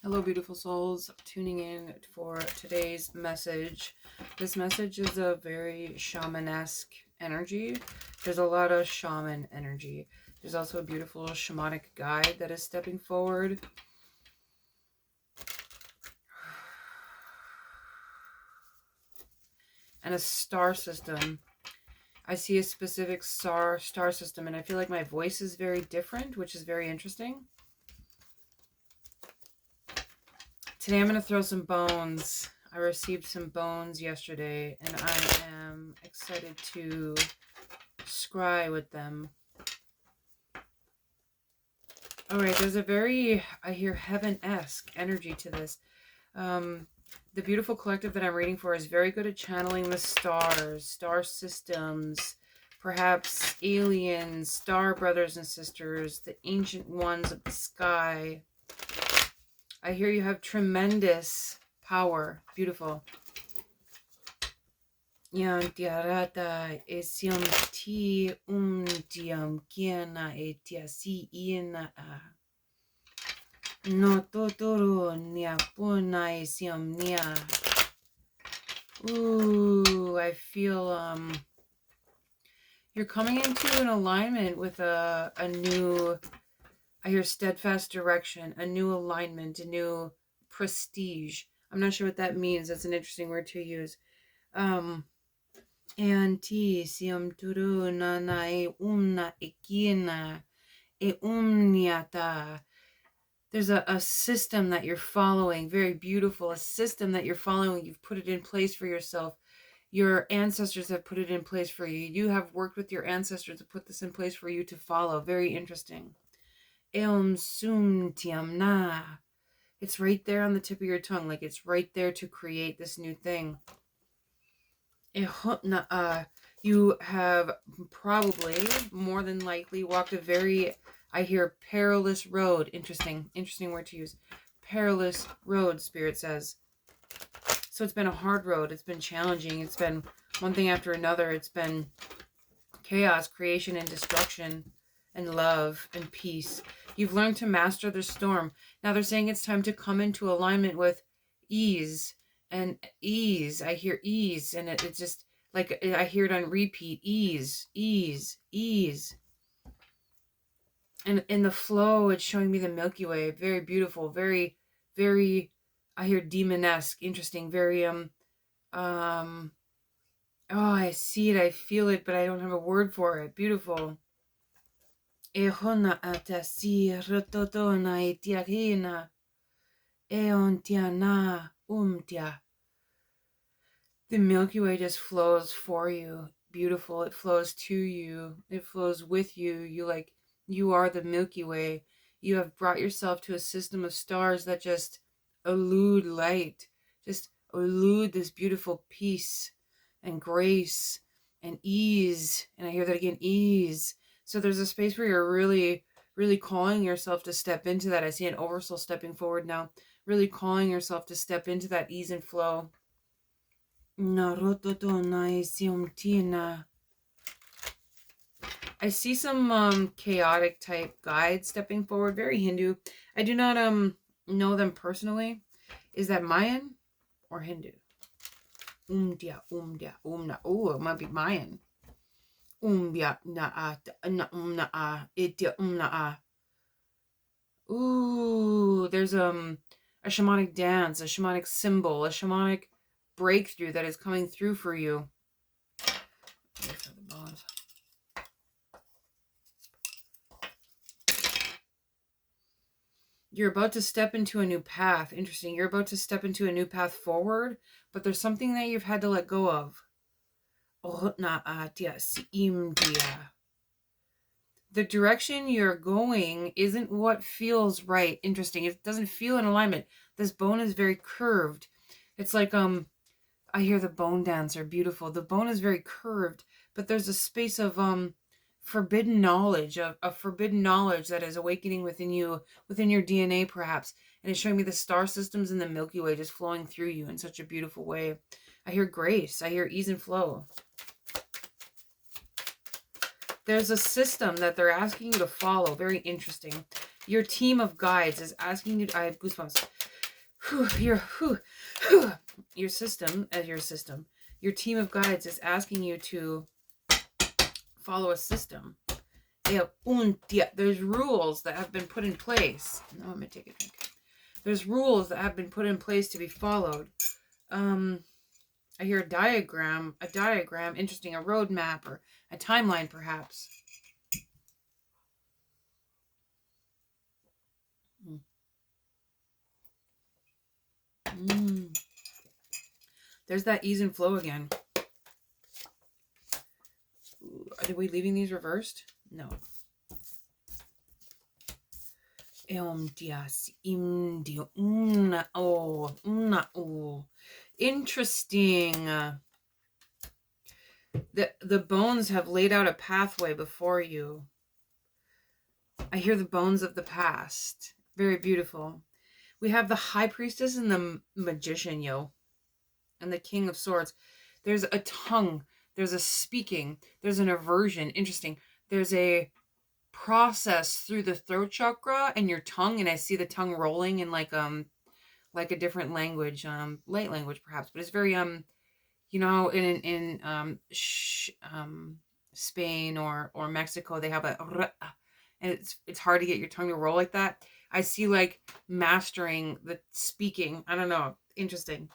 Hello, beautiful souls, tuning in for today's message. This message is a very shamanesque energy. There's a lot of shaman energy. There's also a beautiful shamanic guide that is stepping forward. And a star system. I see a specific star system, and I feel like my voice is very different, which is very interesting. Today I'm going to throw some bones. I received some bones yesterday, and I am excited to scry with them. Alright, there's a very, I hear heaven-esque energy to this. The beautiful collective that I'm reading for is very good at channeling the stars, star systems, perhaps aliens, star brothers and sisters, the ancient ones of the sky. I hear you have tremendous power. Beautiful. Yantiarata esiam ti diam kiana etiasi ina no totoro nia puna esiam nia. Ooh, I feel you're coming into an alignment with a new, I hear steadfast direction, a new alignment, a new prestige. I'm not sure what that means. That's an interesting word to use. Anti siam turu nana e umna ekina e umniata. There's a system that you're following, very beautiful, a system that you're following. You've put it in place for yourself. Your ancestors have put it in place for you. You have worked with your ancestors to put this in place for you to follow. Very interesting. Eum sum tiam na. It's right there on the tip of your tongue, like it's right there to create this new thing. You have probably, more than likely, walked a very, I hear, perilous road. Interesting word to use. Perilous road, Spirit says. So it's been a hard road. It's been challenging. It's been one thing after another. It's been chaos, creation, and destruction, and love, and peace. You've learned to master the storm. Now they're saying it's time to come into alignment with ease. And ease, I hear ease, and it's just like I hear it on repeat. Ease, ease, ease. And in the flow, it's showing me the Milky Way. Very beautiful, very, very, I hear demonesque, interesting, very, oh, I see it, I feel it, but I don't have a word for it. Beautiful. Ehona atasi rototona itiarina eontiana umtia. The Milky Way just flows for you. Beautiful. It flows to you. It flows with you. You are the Milky Way. You have brought yourself to a system of stars that just elude light. Just elude this beautiful peace and grace and ease. And I hear that again, ease. So there's a space where you're really, really calling yourself to step into that. I see an oversoul stepping forward now. Really calling yourself to step into that ease and flow. I see some chaotic type guides stepping forward, very Hindu. I do not know them personally. Is that Mayan or Hindu? Umdia, umna. Oh, it might be Mayan. Umbia na itya umna. Ooh, there's a shamanic dance, a shamanic symbol, a shamanic breakthrough that is coming through for you. You're about to step into a new path. Interesting. You're about to step into a new path forward, but there's something that you've had to let go of. The direction you're going isn't what feels right. Interesting. It doesn't feel in alignment. This bone is very curved. It's like I hear the bone dancer. Beautiful. The bone is very curved, but there's a space of forbidden knowledge, of forbidden knowledge that is awakening within you, within your DNA perhaps. And it's showing me the star systems in the Milky Way just flowing through you in such a beautiful way. I hear grace. I hear ease and flow. There's a system that they're asking you to follow. Very interesting. Your team of guides is asking you, I have goosebumps. Your system, your team of guides is asking you to follow a system. There's rules that have been put in place. No, I'm gonna take a drink. There's rules that have been put in place to be followed. I hear a diagram, interesting, a roadmap or a timeline, perhaps. There's that ease and flow again. Are we leaving these reversed? No. Interesting. The bones have laid out a pathway before you. I hear the bones of the past. Very beautiful. We have the High Priestess and the Magician, and the King of Swords. There's a tongue. There's a speaking. There's an aversion. Interesting. There's a process through the throat chakra and your tongue, and I see the tongue rolling in like a different language, light language perhaps, but it's very in Spain or Mexico, they have and it's hard to get your tongue to roll like that. I see like mastering the speaking. I don't know. Interesting.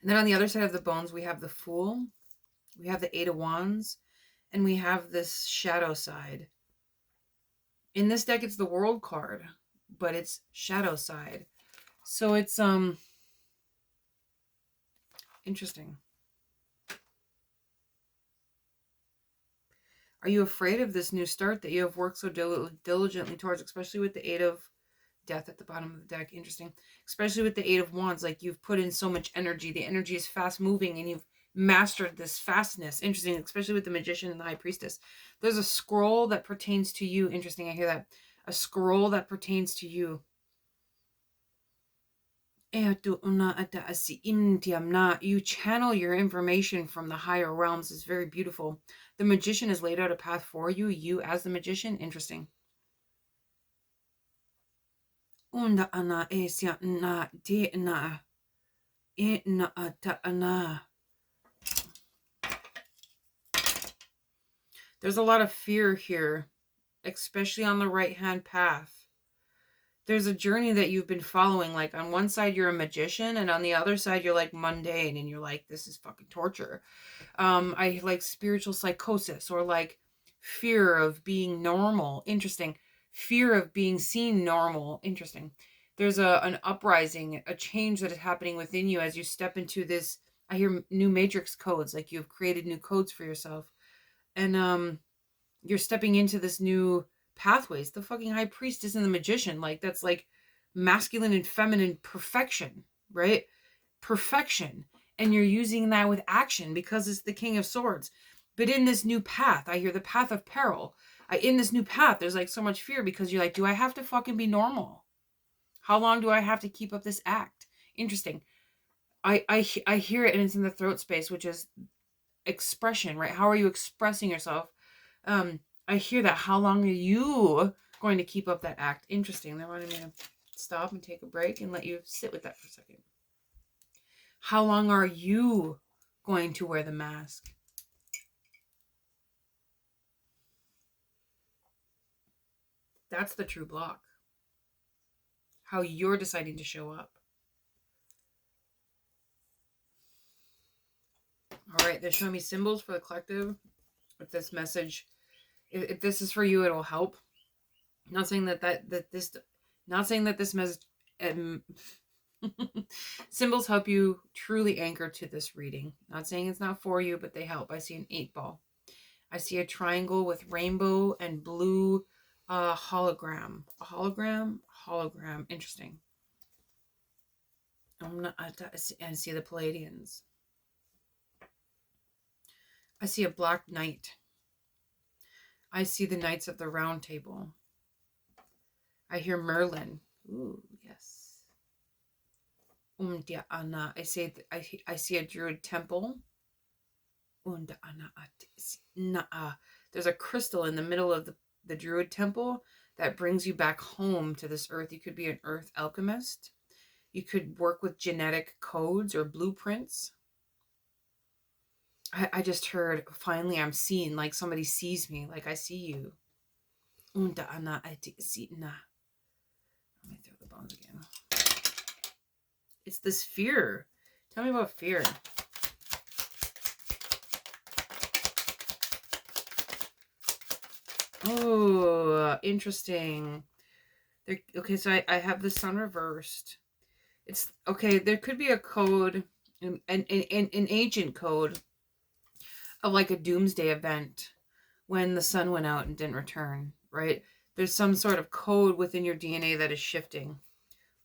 And then on the other side of the bones, we have the Fool, we have the Eight of Wands, and we have this shadow side. In this deck, it's the World card, but it's shadow side. So it's interesting. Are you afraid of this new start that you have worked so diligently towards, especially with the Eight of Death at the bottom of the deck? Interesting. Especially with the Eight of Wands, like you've put in so much energy. The energy is fast moving and you've mastered this fastness. Interesting, especially with the Magician and the High Priestess. There's a scroll that pertains to you. Interesting, I hear that. A scroll that pertains to you. You channel your information from the higher realms. Is very beautiful. The Magician has laid out a path for you. You as the Magician. Interesting. There's a lot of fear here, especially on the right-hand path. There's a journey that you've been following. Like on one side, you're a magician, and on the other side, you're like mundane, and you're like, this is fucking torture. I like spiritual psychosis, or like fear of being normal. Interesting. Fear of being seen normal. Interesting. There's an uprising, a change that is happening within you as you step into this. I hear new matrix codes, like you've created new codes for yourself. And you're stepping into this new pathways. The fucking High Priestess and the Magician, like that's like masculine and feminine perfection, right? Perfection. And you're using that with action because it's the King of Swords. But in this new path, I hear the path of peril. In this new path, there's like so much fear because you're like, do I have to fucking be normal? How long do I have to keep up this act? Interesting. I hear it, and it's in the throat space, which is expression, right? How are you expressing yourself? I hear that. How long are you going to keep up that act? Interesting. They wanted me to stop and take a break and let you sit with that for a second. How long are you going to wear the mask? That's the true block. How you're deciding to show up. All right, they're showing me symbols for the collective with this message. If this is for you, it'll help. Not saying that this message symbols help you truly anchor to this reading. Not saying it's not for you, but they help. I see an 8-ball. I see a triangle with rainbow and blue hologram. A hologram. Interesting. I see the Palladians. I see a black knight. I see the Knights of the Round Table. I hear Merlin. Ooh, yes. I see a druid temple. There's a crystal in the middle of the druid temple that brings you back home to this earth. You could be an earth alchemist. You could work with genetic codes or blueprints. I just heard, finally I'm seen, like somebody sees me, like I see you. Unta ana na. Let me throw the bones again. It's this fear. Tell me about fear. Oh, interesting. Okay, so I have the sun reversed. It's okay. There could be a code, an ancient code of like a doomsday event when the sun went out and didn't return, right? There's some sort of code within your DNA that is shifting.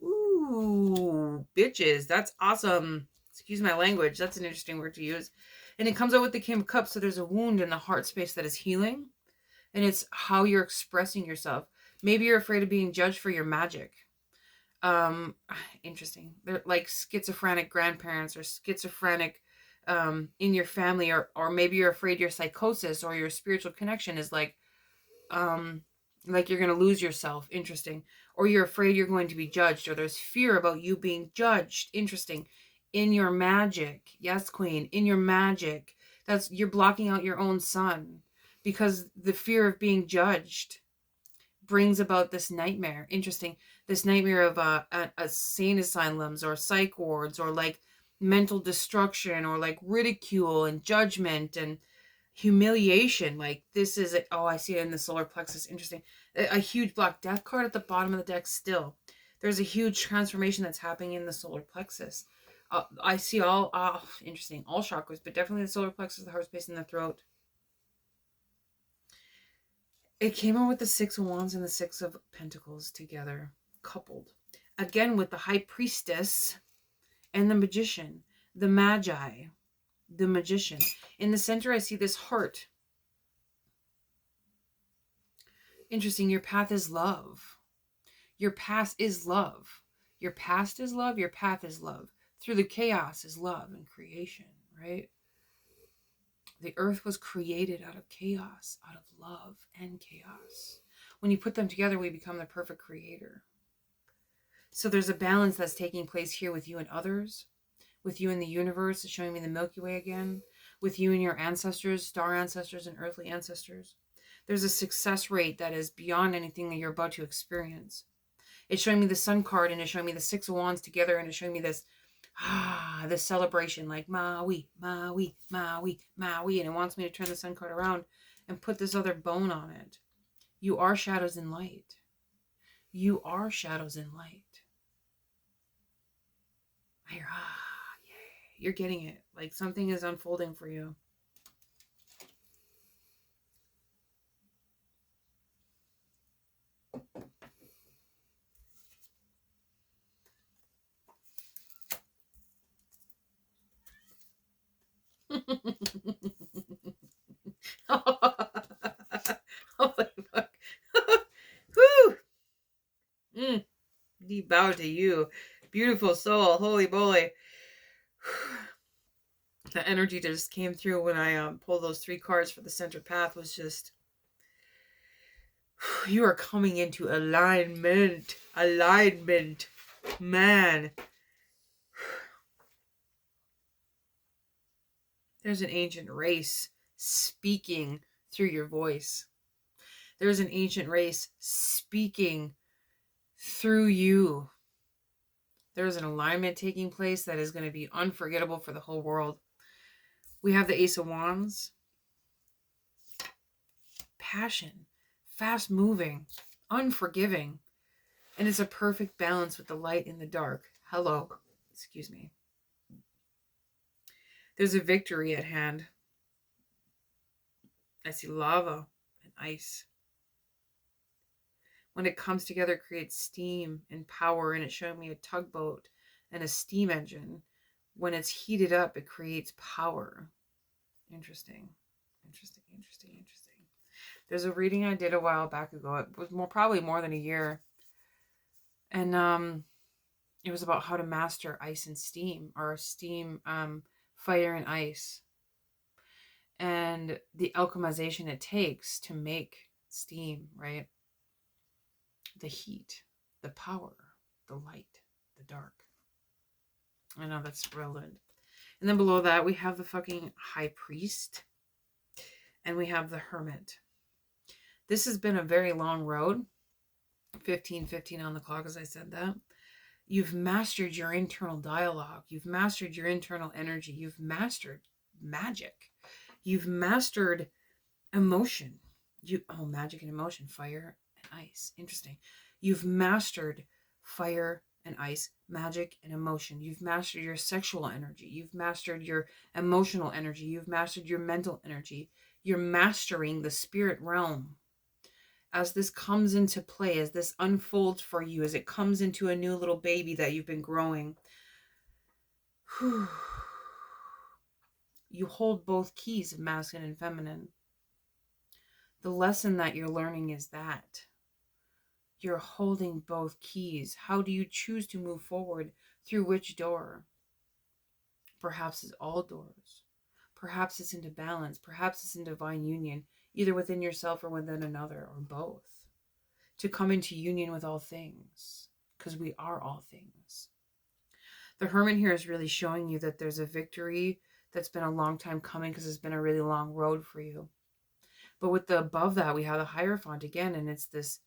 Ooh, bitches. That's awesome. Excuse my language. That's an interesting word to use. And it comes out with the King of Cups. So there's a wound in the heart space that is healing. And it's how you're expressing yourself. Maybe you're afraid of being judged for your magic. Interesting. They're like schizophrenic grandparents or schizophrenic in your family, or maybe you're afraid your psychosis or your spiritual connection is like you're going to lose yourself. Interesting. Or you're afraid you're going to be judged, or there's fear about you being judged. Interesting. In your magic. Yes, queen. In your magic. You're blocking out your own sun because the fear of being judged brings about this nightmare. Interesting. This nightmare of insane asylums or psych wards or like mental destruction or like ridicule and judgment and humiliation. Like this is it. Oh, I see it in the solar plexus. Interesting. A huge black death card at the bottom of the deck still. There's a huge transformation that's happening in the solar plexus. I see all interesting, all chakras, but definitely the solar plexus, the heart space, and the throat. It came out with the Six of Wands and the Six of Pentacles together, coupled. Again with the High Priestess and the Magician, the Magi, the Magician. In the center, I see this heart. Interesting. Your path is love. Your past is love. Your past is love. Your path is love. Through the chaos is love and creation, right? The earth was created out of chaos, out of love and chaos. When you put them together, we become the perfect creator. So there's a balance that's taking place here with you and others, with you in the universe. It's showing me the Milky Way again, with you and your ancestors, star ancestors and earthly ancestors. There's a success rate that is beyond anything that you're about to experience. It's showing me the Sun card, and it's showing me the Six of Wands together, and it's showing me this celebration, like Maui, Maui, Maui, Maui, and it wants me to turn the Sun card around and put this other bone on it. You are shadows and light. You are shadows and light. I hear, yay. You're getting it. Like something is unfolding for you. Holy fuck. Woo! Deep bow to you. Beautiful soul. Holy moly. The energy that just came through when I pulled those 3 cards for the center path was just, you are coming into alignment. Alignment. Man. There's an ancient race speaking through your voice. There's an ancient race speaking through you. There's an alignment taking place that is going to be unforgettable for the whole world. We have the Ace of Wands. Passion. Fast moving. Unforgiving. And it's a perfect balance with the light and the dark. Hello. Excuse me. There's a victory at hand. I see lava and ice. When it comes together, it creates steam and power, and it's showing me a tugboat and a steam engine. When it's heated up, it creates power. Interesting. Interesting, interesting, interesting. There's a reading I did a while back ago. It was probably more than a year. And it was about how to master ice and steam, or steam, fire and ice. And the alchemization it takes to make steam, right? the heat, the power, the light, the dark. I know that's relevant. And then below that, we have the fucking high priest. And we have the hermit. This has been a very long road. 15:15 on the clock, as I said that. You've mastered your internal dialogue. You've mastered your internal energy. You've mastered magic. You've mastered emotion. Magic and emotion, fire and ice. Interesting. You've mastered fire and ice, magic and emotion. You've mastered your sexual energy. You've mastered your emotional energy. You've mastered your mental energy. You're mastering the spirit realm. As this comes into play, as this unfolds for you, as it comes into a new little baby that you've been growing, you hold both keys of masculine and feminine. The lesson that you're learning is that you're holding both keys. How do you choose to move forward? Through which door? Perhaps it's all doors. Perhaps it's into balance. Perhaps it's in divine union, either within yourself or within another, or both. To come into union with all things, because we are all things. The hermit here is really showing you that there's a victory that's been a long time coming, because it's been a really long road for you. But with the above that, we have the Hierophant again, and it's this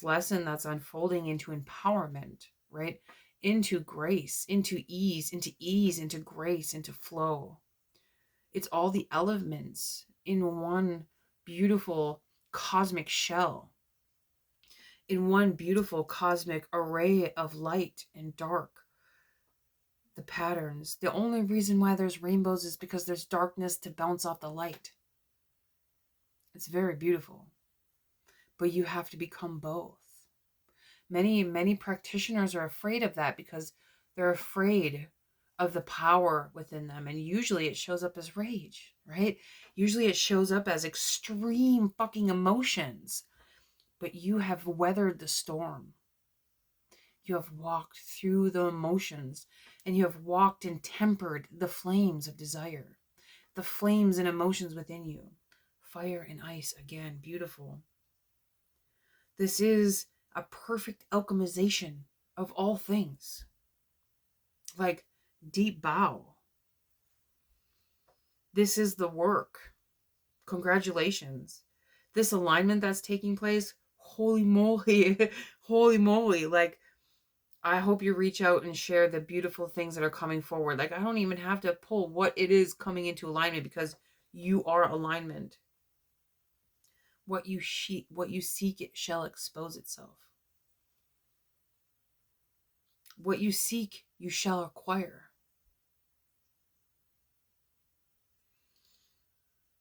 lesson that's unfolding into empowerment, right? Into grace, into ease, into grace, into flow. It's all the elements in one beautiful cosmic shell, in one beautiful cosmic array of light and dark. The patterns. The only reason why there's rainbows is because there's darkness to bounce off the light. It's very beautiful. But you have to become both. Many practitioners are afraid of that because they're afraid of the power within them. And usually it shows up as rage, right? Usually it shows up as extreme fucking emotions. But you have weathered the storm. You have walked through the emotions, and you have walked and tempered the flames of desire, the flames and emotions within you. Fire and ice, again, beautiful. This is a perfect alchemization of all things. Like deep bow. This is the work. Congratulations. This alignment that's taking place, holy moly, holy moly. Like, I hope you reach out and share the beautiful things that are coming forward. Like, I don't even have to pull what it is coming into alignment, because you are alignment. What you seek, it shall expose itself. What you seek, you shall acquire.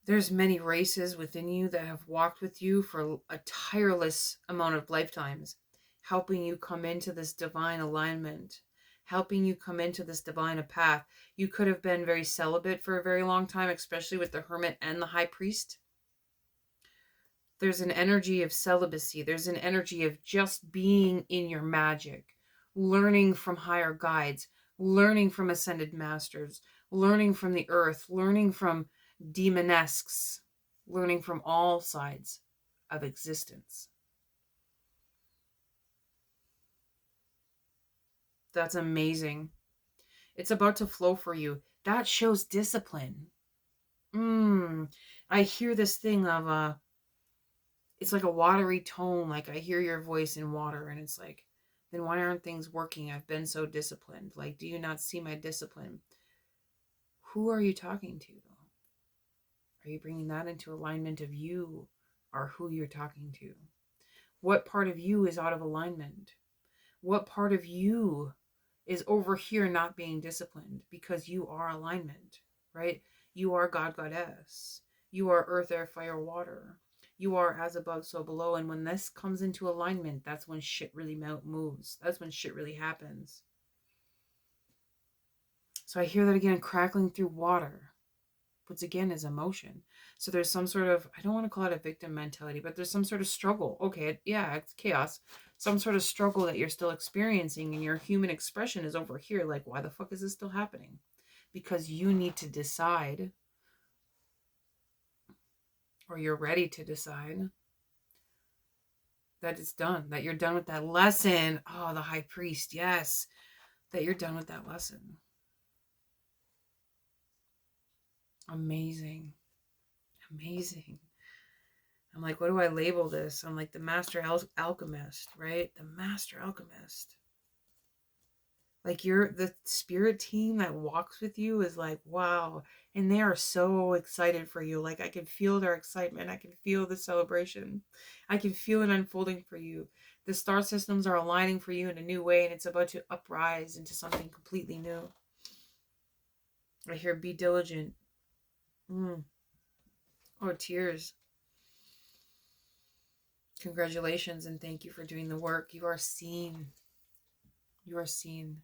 There's many races within you that have walked with you for a tireless amount of lifetimes, helping you come into this divine alignment, helping you come into this divine path. You could have been very celibate for a very long time, especially with the hermit and the high priest. There's an energy of celibacy. There's an energy of just being in your magic, learning from higher guides, learning from ascended masters, learning from the earth, learning from demonesques, learning from all sides of existence. That's amazing. It's about to flow for you. That shows discipline. I hear this thing of it's like a watery tone. Like, I hear your voice in water, and it's like, then why aren't things working? I've been so disciplined. Like, do you not see my discipline? Who are you talking to? Are you bringing that into alignment of you, or who you're talking to? What part of you is out of alignment? What part of you is over here not being disciplined? Because you are alignment, right? You are God, Goddess. You are earth, air, fire, water. You are as above, so below. And when this comes into alignment, that's when shit really moves. That's when shit really happens. So I hear that again, crackling through water, which again is emotion. So there's some sort of, I don't want to call it a victim mentality, but there's some sort of struggle. Okay, yeah, it's chaos. Some sort of struggle that you're still experiencing, and your human expression is over here. Like, why the fuck is this still happening? Because you need to decide, or you're ready to decide, that it's done, that you're done with that lesson. Oh, the high priest, yes, that you're done with that lesson. Amazing. Amazing. I'm like, what do I label this? I'm like, the master alchemist, right? The master alchemist. Like, the spirit team that walks with you is like, wow. And they are so excited for you. Like, I can feel their excitement. I can feel the celebration. I can feel it unfolding for you. The star systems are aligning for you in a new way, and it's about to uprise into something completely new. I hear be diligent. Oh, tears. Congratulations and thank you for doing the work. You are seen. You are seen.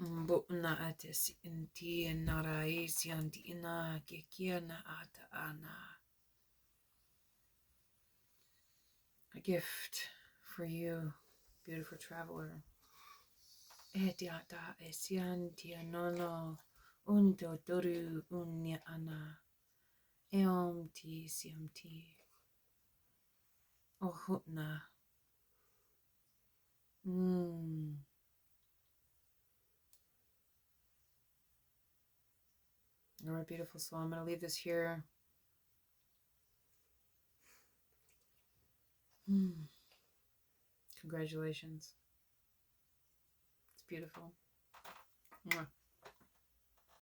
Mbuna ates inti naraisi antina kekiana ata ana. A gift for you, beautiful traveler. Etiata esiantia nono unto doru unya ana. Eomti siamti. Ohutna. All right, beautiful soul. I'm going to leave this here. Congratulations. It's beautiful. Mwah.